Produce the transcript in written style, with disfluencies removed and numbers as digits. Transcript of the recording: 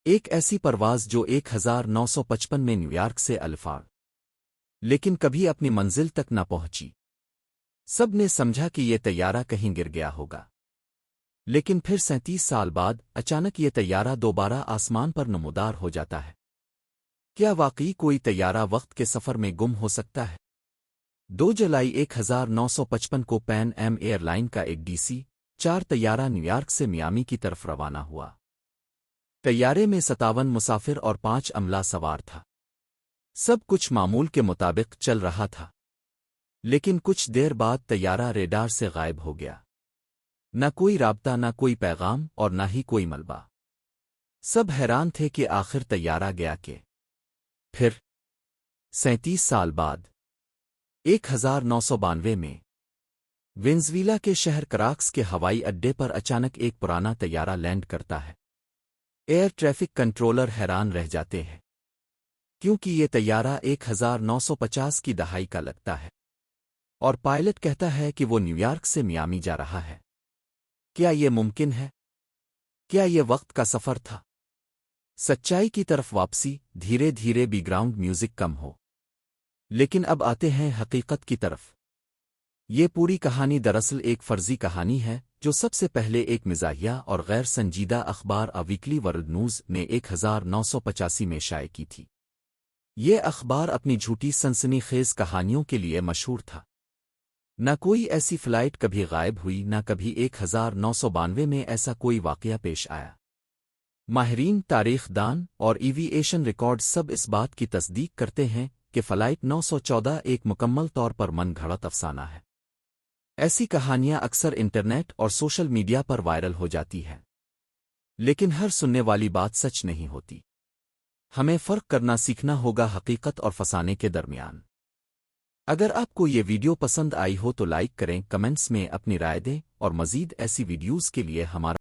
ایک ایسی پرواز جو 1955 میں نیو یارک سے الفاڑ لیکن کبھی اپنی منزل تک نہ پہنچی۔ سب نے سمجھا کہ یہ طیارہ کہیں گر گیا ہوگا، لیکن پھر 37 سال بعد اچانک یہ طیارہ دوبارہ آسمان پر نمودار ہو جاتا ہے۔ کیا واقعی کوئی طیارہ وقت کے سفر میں گم ہو سکتا ہے؟ 2 جولائی 1955 کو پین ایم ایئر لائن کا ایک DC-4 طیارہ نیو یارک سے میامی کی طرف روانہ ہوا۔ طیارے میں 57 مسافر اور 5 عملہ سوار تھا۔ سب کچھ معمول کے مطابق چل رہا تھا، لیکن کچھ دیر بعد طیارہ ریڈار سے غائب ہو گیا۔ نہ کوئی رابطہ، نہ کوئی پیغام اور نہ ہی کوئی ملبہ۔ سب حیران تھے کہ آخر طیارہ گیا کہ پھر 37 سال بعد 1992 میں وینزویلا کے شہر کراکس کے ہوائی اڈے پر اچانک ایک پرانا طیارہ لینڈ کرتا ہے۔ ایئر ٹریفک کنٹرولر حیران رہ جاتے ہیں، کیونکہ یہ طیارہ 1950 کی دہائی کا لگتا ہے، اور پائلٹ کہتا ہے کہ وہ نیو یارک سے میامی جا رہا ہے۔ کیا یہ ممکن ہے؟ کیا یہ وقت کا سفر تھا؟ سچائی کی طرف واپسی۔ دھیرے دھیرے بی گراؤنڈ میوزک کم ہو، لیکن اب آتے ہیں حقیقت کی طرف۔ یہ پوری کہانی دراصل ایک فرضی کہانی ہے جو سب سے پہلے ایک مزاحیہ اور غیر سنجیدہ اخبار ویکلی ورلڈ نیوز نے 1985 میں شائع کی تھی۔ یہ اخبار اپنی جھوٹی سنسنی خیز کہانیوں کے لیے مشہور تھا۔ نہ کوئی ایسی فلائٹ کبھی غائب ہوئی، نہ کبھی 1992 میں ایسا کوئی واقعہ پیش آیا۔ ماہرین، تاریخ دان اور ایویئیشن ریکارڈ سب اس بات کی تصدیق کرتے ہیں کہ فلائٹ 914 ایک مکمل طور پر من گھڑت افسانہ ہے۔ ایسی کہانیاں اکثر انٹرنیٹ اور سوشل میڈیا پر وائرل ہو جاتی ہیں، لیکن ہر سننے والی بات سچ نہیں ہوتی۔ ہمیں فرق کرنا سیکھنا ہوگا حقیقت اور فسانے کے درمیان۔ اگر آپ کو یہ ویڈیو پسند آئی ہو تو لائک کریں، کمنٹس میں اپنی رائے دیں، اور مزید ایسی ویڈیوز کے لیے ہمارا